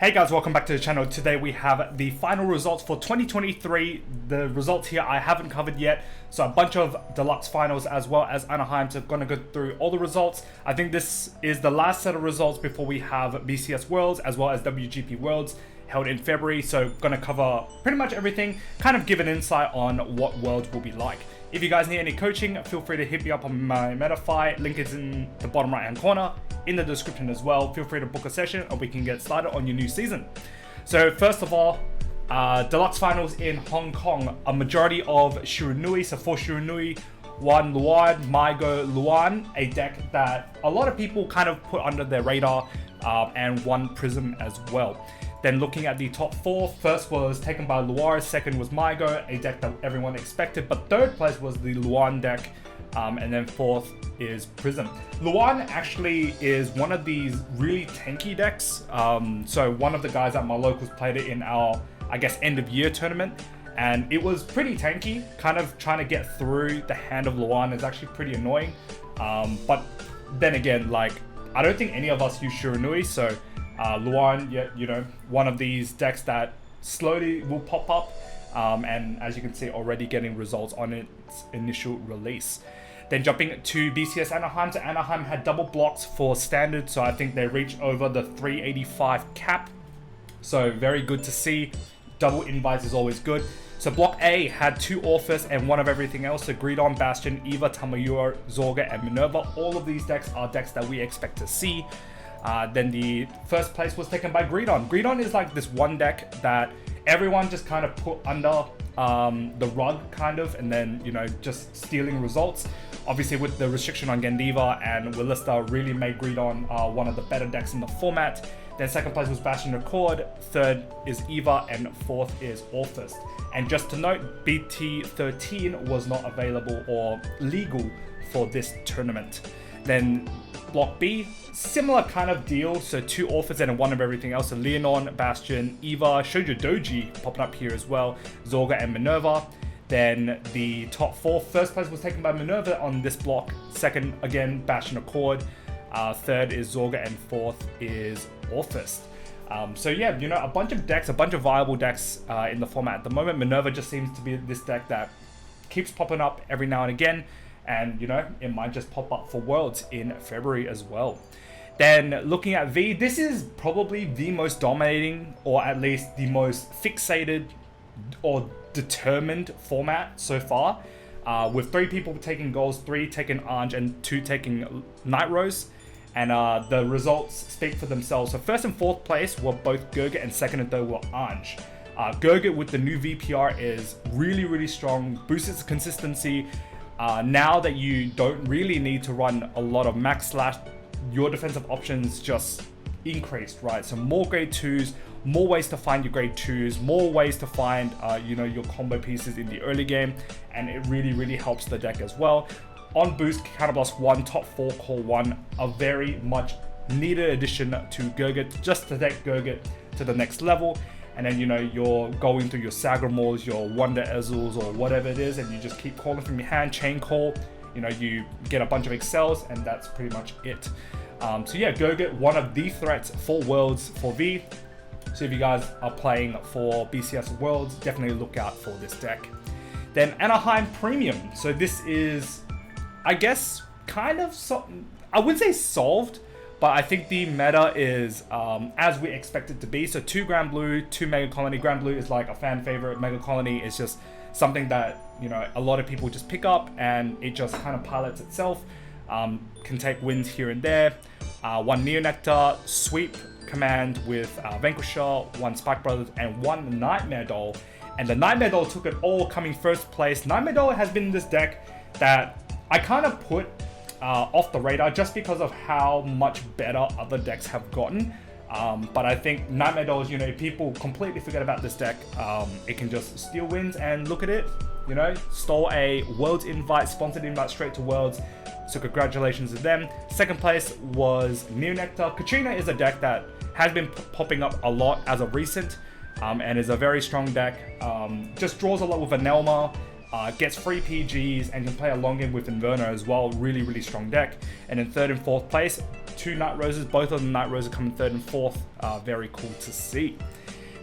Hey guys, welcome back to the channel. Today we have the final results for 2023. The results here I haven't covered yet, so a bunch of Deluxe finals as well as Anaheim. So I'm going to go through all the results. I think this is the last set of results before we have BCS Worlds as well as WGP Worlds held in February. So going to cover pretty much everything, kind of give an insight on what Worlds will be like. If you guys need any coaching, feel free to hit me up on my Metafy. Link is in the bottom right hand corner, in the description as well. Feel free to book a session and we can get started on your new season. So first of all, Deluxe finals in Hong Kong. A majority of Shiranui, so 4 Shiranui, 1 Luan, Mygo, Luan, a deck that a lot of people kind of put under their radar, and 1 Prism as well. Then looking at the top 4, first was taken by Luar, second was Mygo, a deck that everyone expected, but third place was the Luan deck, and then fourth is Prism. Luan actually is one of these really tanky decks. So one of the guys at my locals played it in our, I guess, end of year tournament, and it was pretty tanky. Kind of trying to get through the hand of Luan is actually pretty annoying. But then again, like, I don't think any of us use Shiranui, so Luan, yeah, you know, one of these decks that slowly will pop up, and as you can see, already getting results on its initial release. Then jumping to BCS Anaheim. So Anaheim had double blocks for standard, so I think they reached over the 385 cap. So very good to see. Double invites is always good. So block A had 2 Orphis and 1 of everything else. So Greedon, Bastion, Eva, Tamayua, Zorga, and Minerva. All of these decks are decks that we expect to see. Then the first place was taken by Greedon. Greedon is like this one deck that everyone just kind of put under the rug, kind of, and then, you know, just stealing results. Obviously, with the restriction on Gandiva and Willista, really made Greedon one of the better decks in the format. Then second place was Bastion Accord, third is Eva, and fourth is Orphis. And just to note, BT13 was not available or legal for this tournament. Then Block B, similar kind of deal, so 2 Orphis and 1 of everything else. So Leonon, Bastion, Eva, Shoujo Doji popping up here as well, Zorga and Minerva. Then the top 4, first place was taken by Minerva on this block, second again Bastion Accord, third is Zorga, and fourth is Orphis. So yeah, you know, a bunch of decks, a bunch of viable decks in the format at the moment. Minerva just seems to be this deck that keeps popping up every now and again. And, you know, it might just pop up for Worlds in February as well. Then looking at V, this is probably the most dominating, or at least the most fixated or determined format so far. With 3 people taking goals, 3 taking Ange, and 2 taking Night Rose. And the results speak for themselves. So first and fourth place were both Gurgit, and second and third were Ange. Gurgit with the new VPR is really, really strong, boosts its consistency. Now that you don't really need to run a lot of max slash, your defensive options just increased, right? So more grade 2s, more ways to find your grade 2s, more ways to find, you know, your combo pieces in the early game, and it really, really helps the deck as well. On boost, Counterblast 1, top 4, core 1, a very much needed addition to Gurgit, just to take Gurgit to the next level. And then, you know, you're going through your Sagramors, your Wonder Ezzles, or whatever it is, and you just keep calling from your hand, chain call, you know, you get a bunch of excels, and that's pretty much it. So yeah, Gurgit, one of the threats for Worlds for V. So if you guys are playing for BCS Worlds, definitely look out for this deck. Then Anaheim Premium. So this is, I guess, kind of, I wouldn't say solved, but I think the meta is as we expect it to be. So 2 Grand Blue, 2 Mega Colony. Grand Blue is like a fan favorite. Mega Colony is just something that, you know, a lot of people just pick up, and it just kind of pilots itself. Can take wins here and there. 1 Neonectar, sweep command with Vanquisher, 1 Spike Brothers, and 1 Nightmare Doll. And the Nightmare Doll took it all, coming first place. Nightmare Doll has been this deck that I kind of put off the radar just because of how much better other decks have gotten. But I think Nightmare Dolls, you know, people completely forget about this deck. It can just steal wins, and look at it, you know, stole a Worlds invite, sponsored invite straight to Worlds. So congratulations to them. Second place was Neonectar. Katrina is a deck that has been popping up a lot as of recent, and is a very strong deck. Just draws a lot with Anelma. Gets free PGs and can play a long game with Inverno as well. Really, really strong deck. And in third and fourth place, 2 Night Roses. Both of the Night Roses coming 3rd and 4th. Very cool to see.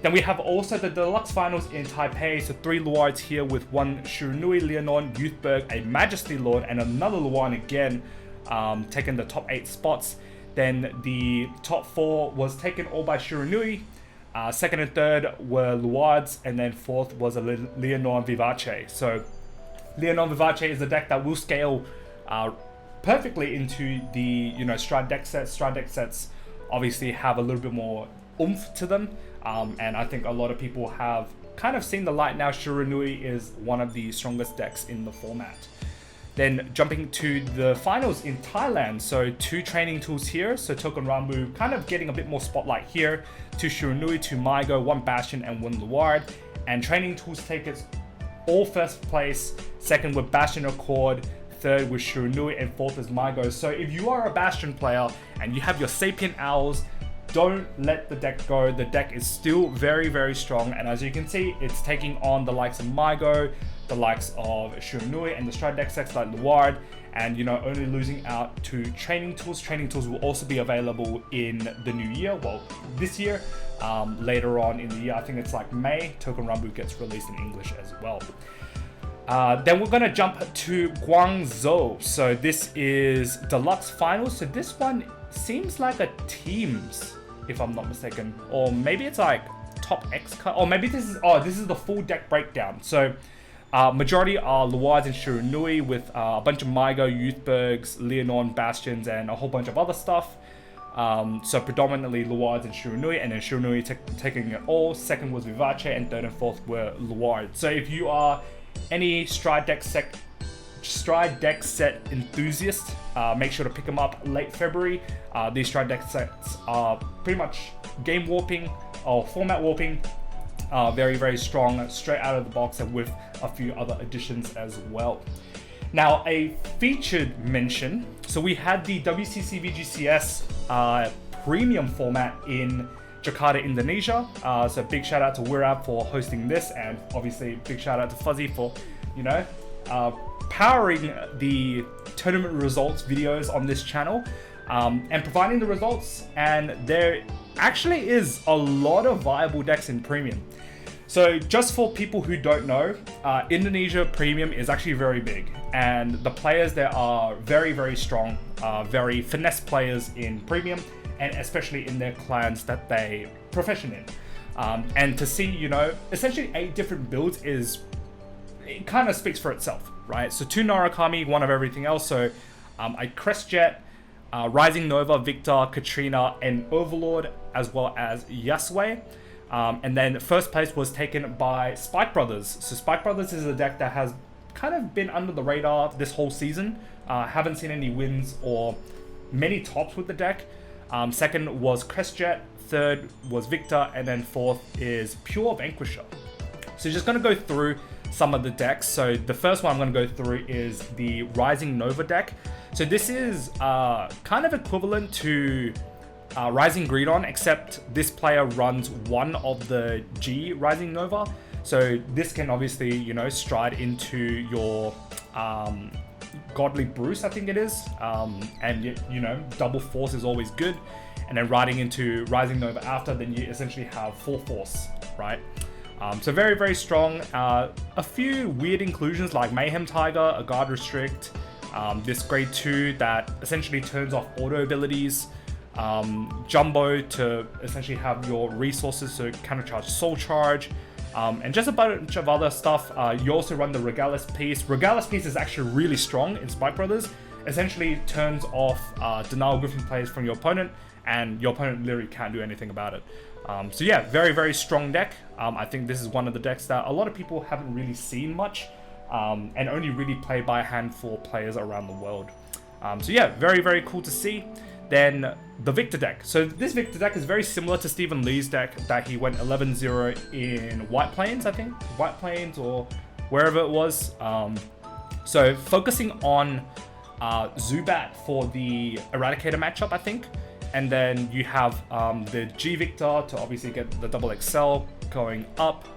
Then we have also the Deluxe Finals in Taipei. So 3 Luards here with 1 Shiranui, Leonon, Youthberg, a Majesty Lord, and another Luan again, taking the top 8 spots. Then the top 4 was taken all by Shiranui. 2nd and 3rd were Luards, and then 4th was a Leonon Vivace. So Leonon Vivace is a deck that will scale perfectly into the Stride deck sets. Stride deck sets obviously have a little bit more oomph to them, and I think a lot of people have kind of seen the light now. Shiranui is one of the strongest decks in the format. Then jumping to the finals in Thailand, so 2 training tools here. So Token Rambu kind of getting a bit more spotlight here. 2 Shiranui, 2 Maigo, 1 Bastion, and 1 Luard. And training tools take it all 1st place. 2nd with Bastion Accord, 3rd with Shiranui, and 4th is Maigo. So if you are a Bastion player and you have your Sapient Owls, don't let the deck go. The deck is still very, very strong. And as you can see, it's taking on the likes of Maigo, the likes of Shiranui, and the Stride deck sets like Luard, and only losing out to training tools. Training tools will also be available in the new year, well, this year, later on in the year. I think it's like May. Token Rambu gets released in English as well. Then we're gonna jump to Guangzhou. So this is Deluxe Finals. So this one seems like a teams, if I'm not mistaken, or maybe it's like top X cut, or maybe this is the full deck breakdown. So majority are Luards and Shiranui with a bunch of Maigo, Youthbergs, Leonon, Bastions, and a whole bunch of other stuff. So predominantly Luards and Shiranui, and then Shiranui taking it all. 2nd was Vivace, and 3rd and 4th were Luard. So if you are any Stride deck set enthusiast, make sure to pick them up late February. These Stride deck sets are pretty much game warping or format warping. Very, very strong straight out of the box, and with a few other additions as well. Now, a featured mention. So we had the WCC VGCS premium format in Jakarta, Indonesia. So big shout out to Wirab for hosting this, and obviously big shout out to Fuzzy for, powering the tournament results videos on this channel, and providing the results. And there actually is a lot of viable decks in premium. So just for people who don't know, Indonesia premium is actually very big, and the players there are very, very strong, very finesse players in premium, and especially in their clans that they profession in. And to see, essentially 8 different builds it kind of speaks for itself, right? So 2 Narukami, 1 of everything else. So a Crestjet, Rising Nova, Victor, Katrina, and Overlord, as well as Yasue. And then 1st place was taken by Spike Brothers. So Spike Brothers is a deck that has kind of been under the radar this whole season. Haven't seen any wins or many tops with the deck. 2nd was Crestjet, 3rd was Victor, and then 4th is Pure Vanquisher. So just going to go through some of the decks. So the first one I'm going to go through is the Rising Nova deck. So this is kind of equivalent to Rising Greedon, except this player runs 1 of the G Rising Nova. So this can obviously, stride into your Godly Bruce, I think it is. And, double force is always good. And then riding into Rising Nova after, then you essentially have full force, right? So very, very strong. A few weird inclusions like Mayhem Tiger, a Guard Restrict, this grade 2 that essentially turns off auto abilities, Jumbo to essentially have your resources to countercharge Soul Charge, and just a bunch of other stuff. You also run the Regalis piece. Regalis piece is actually really strong in Spike Brothers. Essentially turns off Denial Griffin plays from your opponent, and your opponent literally can't do anything about it. So yeah, very, very strong deck. I think this is one of the decks that a lot of people haven't really seen much, and only really played by a handful of players around the world. So yeah, very, very cool to see. Then the Victor deck. So this Victor deck is very similar to Stephen Lee's deck that he went 11-0 in White Plains, I think. White Plains or wherever it was. So focusing on Zubat for the Eradicator matchup, I think. And then you have the G Victor to obviously get the double XL going up.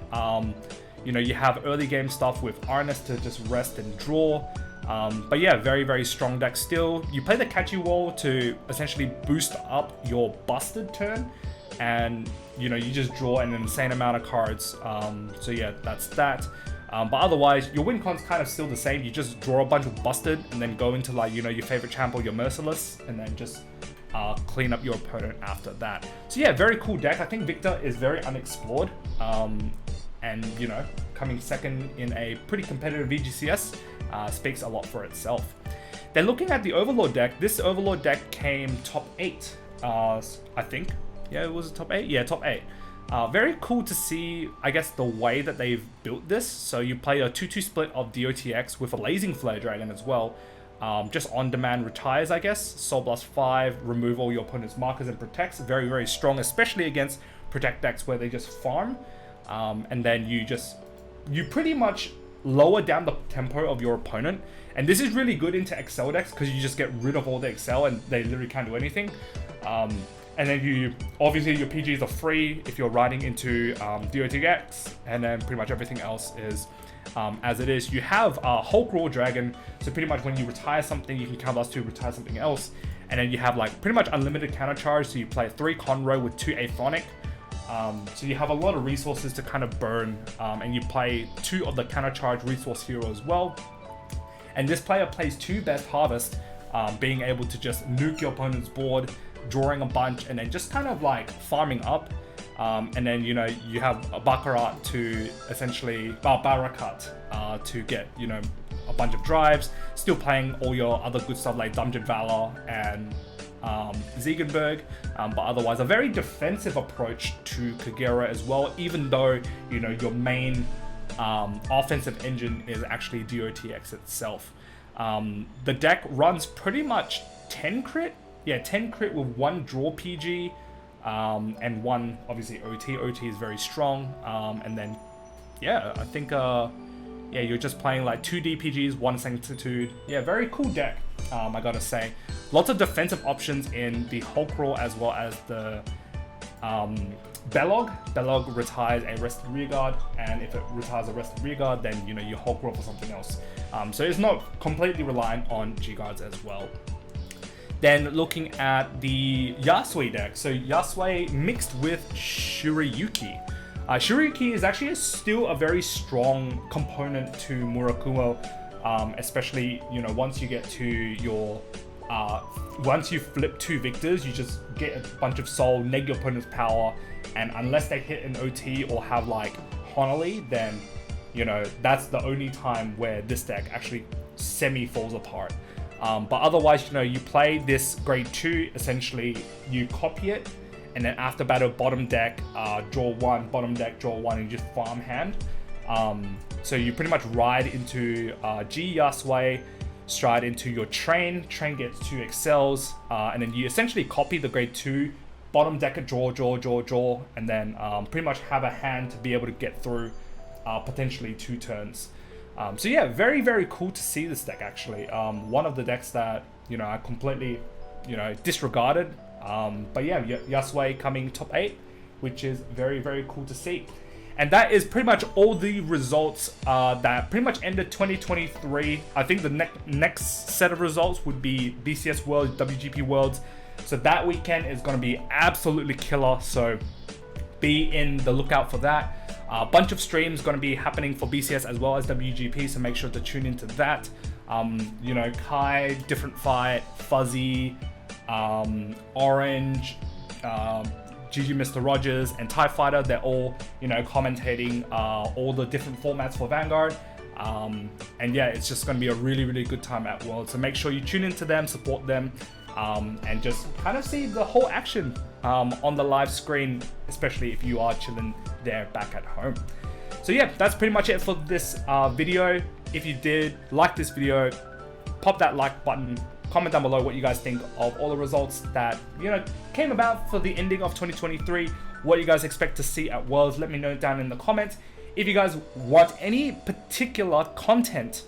You have early game stuff with Arnis to just rest and draw. But yeah, very strong deck still. You play the Catchy Wall to essentially boost up your busted turn, and you just draw an insane amount of cards. So yeah, that's that. But otherwise, your win con's kind of still the same. You just draw a bunch of busted and then go into like, your favorite champ or your Merciless, and then just clean up your opponent after that. So yeah, very cool deck. I think Victor is very unexplored. And coming second in a pretty competitive VGCS speaks a lot for itself. Then looking at the Overlord deck, this Overlord deck came top 8, I think. Yeah, it was a top 8? Yeah, top 8. Very cool to see, I guess, the way that they've built this. So you play a 2-2 split of DOTX with a Blazing Flare Dragon as well. Just on-demand retires, I guess. Soul Blast 5, remove all your opponent's markers and protects. Very strong, especially against protect decks where they just farm. And then you pretty much lower down the tempo of your opponent. And this is really good into Excel decks because you just get rid of all the Excel and they literally can't do anything. And then obviously your PGs are free if you're riding into DOTX, and then pretty much everything else is as it is. You have Hulk Roar Dragon, so pretty much when you retire something, you can counterblast to retire something else. And then you have like pretty much unlimited counter charge, so you play 3 Conroe with 2 Aphonic. So you have a lot of resources to kind of burn, and you play 2 of the counter charge resource hero as well. And this player plays 2 Best Harvest, being able to just nuke your opponent's board, drawing a bunch, and then just kind of like farming up. And then you have a Baccarat to essentially Barakat to get a bunch of drives, still playing all your other good stuff like Dungeon Valor and Ziegenberg, but otherwise a very defensive approach to Kagera as well, even though your main offensive engine is actually DOTX itself. The deck runs pretty much 10 crit. Yeah, 10 crit with 1 draw PG, and 1 obviously OT. OT is very strong. And then, yeah, I think, yeah, you're just playing like 2 DPGs, 1 Sanctitude. Yeah, very cool deck, I gotta say. Lots of defensive options in the Hulk Roar as well as the Belog. Belog retires a rested rearguard, and if it retires a rested rearguard, then you Hulk Roar for something else. So it's not completely reliant on G-Guards as well. Then looking at the Yasui deck. So Yasui mixed with Shirayuki. Shirayuki is actually still a very strong component to Murakumo, especially, once you get to your, once you flip 2 victors, you just get a bunch of soul, neg your opponent's power, and unless they hit an OT or have like Honolly, then, that's the only time where this deck actually semi-falls apart. But otherwise, you play this grade 2, essentially you copy it, and then after battle bottom deck, draw 1, bottom deck, draw 1, and just farm hand. So you pretty much ride into G Yasui, stride into your train gets 2 excels, and then you essentially copy the grade 2, bottom deck, draw, and then pretty much have a hand to be able to get through potentially 2 turns. So yeah, very cool to see this deck actually. One of the decks that I completely disregarded, but yeah, Yasui coming top 8, which is very cool to see. And that is pretty much all the results that pretty much ended 2023. I think the next set of results would be BCS Worlds, WGP Worlds. So that weekend is going to be absolutely killer, so be in the lookout for that. A bunch of streams going to be happening for BCS as well as WGP, so make sure to tune into that. Kai, Different Fight, Fuzzy, Orange, GG Mr. Rogers, and TIE Fighter, they're all, commentating all the different formats for Vanguard. And yeah, it's just going to be a really good time at World. So make sure you tune into them, support them, and just kind of see the whole action on the live screen, especially if you are chilling there back at home. So yeah, that's pretty much it for this video. If you did like this video, pop that like button, comment down below what you guys think of all the results that came about for the ending of 2023, what you guys expect to see at Worlds. Let me know down in the comments. If you guys want any particular content,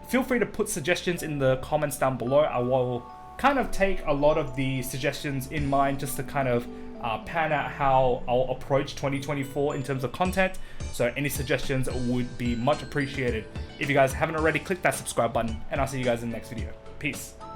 feel free to put suggestions in the comments down below. I will kind of take a lot of the suggestions in mind just to kind of pan out how I'll approach 2024 in terms of content. So any suggestions would be much appreciated. If you guys haven't already, click that subscribe button, and I'll see you guys in the next video. Peace.